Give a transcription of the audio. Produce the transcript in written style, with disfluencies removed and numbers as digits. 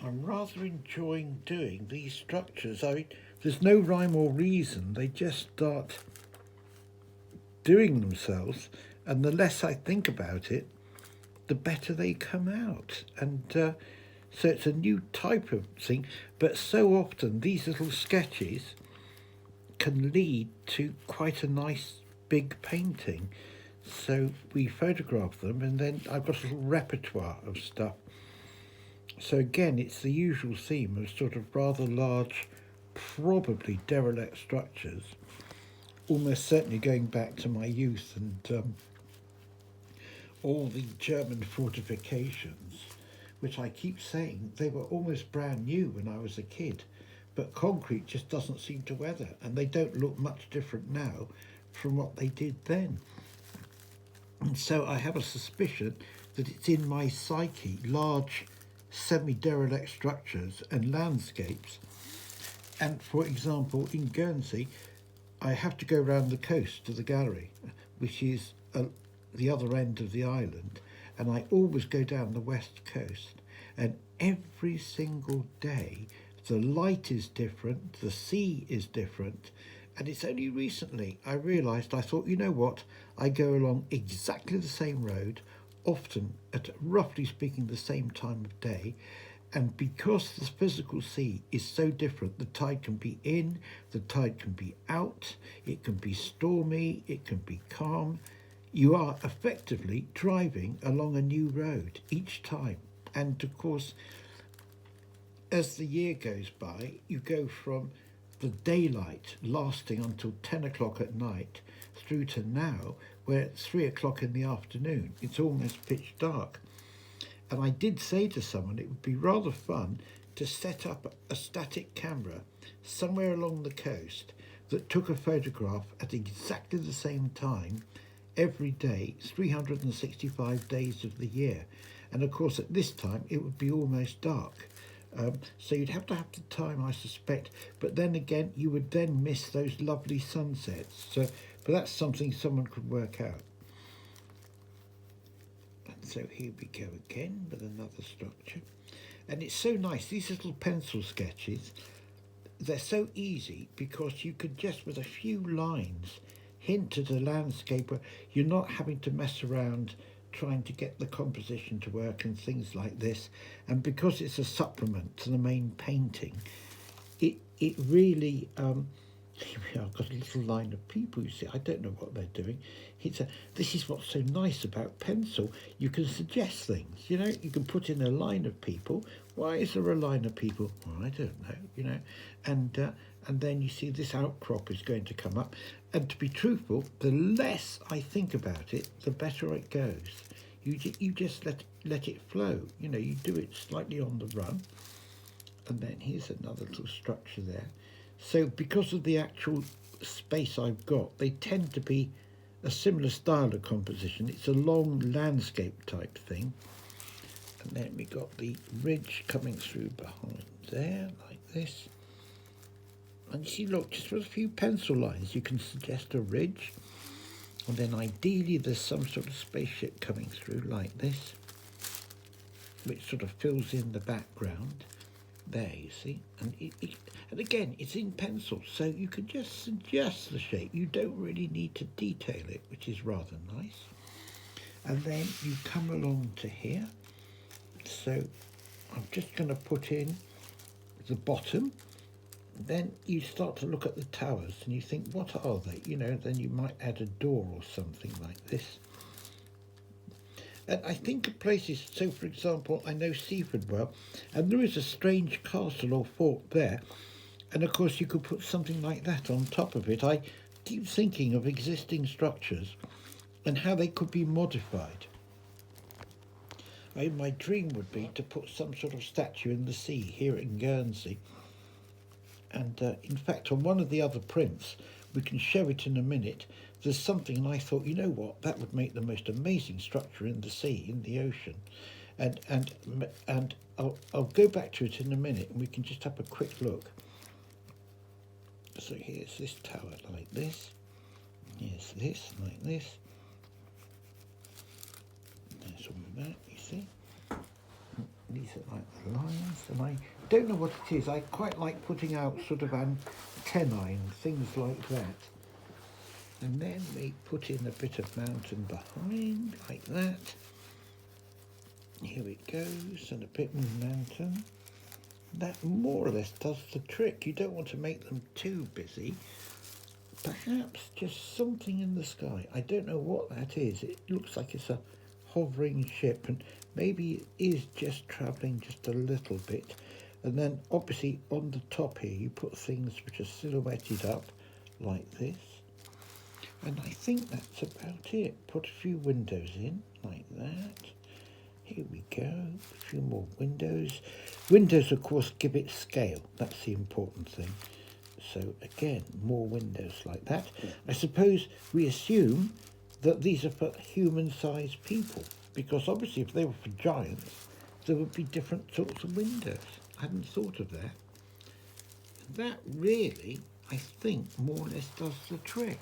I'm rather enjoying doing these structures. I mean, there's no rhyme or reason. They just start doing themselves, and the less I think about it, the better they come out. And so it's a new type of thing, but so often these little sketches can lead to quite a nice big painting. So we photograph them, and then I've got a little repertoire of stuff. So again, it's the usual theme of sort of rather large, probably derelict structures, almost certainly going back to my youth and all the German fortifications, which I keep saying they were almost brand new when I was a kid, but concrete just doesn't seem to weather, and they don't look much different now from what they did then. And so I have a suspicion that it's in my psyche, large semi-derelict structures and landscapes. And for example, in Guernsey, I have to go round the coast to the gallery, which is the other end of the island, and I always go down the west coast. And every single day, the light is different, the sea is different, and it's only recently I realised, I thought, you know what, I go along exactly the same road, often at roughly speaking the same time of day, and because the physical sea is so different, the tide can be in, the tide can be out, it can be stormy, it can be calm. You are effectively driving along a new road each time. And of course, as the year goes by, you go from the daylight lasting until 10 o'clock at night through to now, where it's 3 o'clock in the afternoon. It's almost pitch dark. And I did say to someone it would be rather fun to set up a static camera somewhere along the coast that took a photograph at exactly the same time every day, 365 days of the year. And of course, at this time, it would be almost dark. So you'd have to have the time, I suspect. But then again, you would then miss those lovely sunsets. But that's something someone could work out. And so here we go again with another structure. And it's so nice, these little pencil sketches, they're so easy because you could just, with a few lines, hint at a landscape where you're not having to mess around trying to get the composition to work and things like this. And because it's a supplement to the main painting, it really I've got a little line of people, you see. I don't know what they're doing. This is what's so nice about pencil. You can suggest things, you know. You can put in a line of people. Why is there a line of people? Well, I don't know, you know. And then you see this outcrop is going to come up. And to be truthful, the less I think about it, the better it goes. You just let it flow. You know, you do it slightly on the run. And then here's another little structure there. So because of the actual space I've got, they tend to be a similar style of composition. It's a long landscape type thing. And then we got the ridge coming through behind there, like this. And you see, look, just with a few pencil lines, you can suggest a ridge. And then ideally there's some sort of spaceship coming through like this, which sort of fills in the background. There, you see, and again, it's in pencil, so you can just suggest the shape. You don't really need to detail it, which is rather nice. And then you come along to here. So I'm just going to put in the bottom. Then you start to look at the towers, and you think, what are they? You know, then you might add a door or something like this. And I think of places, so for example, I know Seaford well, and there is a strange castle or fort there, and of course you could put something like that on top of it. I keep thinking of existing structures and how they could be modified. My dream would be to put some sort of statue in the sea here in Guernsey. And in fact, on one of the other prints, we can show it in a minute, there's something, and I thought, you know what, that would make the most amazing structure in the sea, in the ocean. And I'll go back to it in a minute, and we can just have a quick look. So here's this tower like this. Here's this like this. There's all that, you see. These are like the lines, and I don't know what it is. I quite like putting out sort of antennae and things like that. And then we put in a bit of mountain behind, like that. Here it goes, and a bit more mountain. That more or less does the trick. You don't want to make them too busy. Perhaps just something in the sky. I don't know what that is. It looks like it's a hovering ship, and maybe it is just travelling just a little bit. And then obviously on the top here you put things which are silhouetted up like this. And I think that's about it. Put a few windows in like that. Here we go, a few more windows. Windows, of course, give it scale. That's the important thing. So again, more windows like that. I suppose we assume that these are for human-sized people, because obviously if they were for giants, there would be different sorts of windows. I hadn't thought of that. That really, I think, more or less does the trick.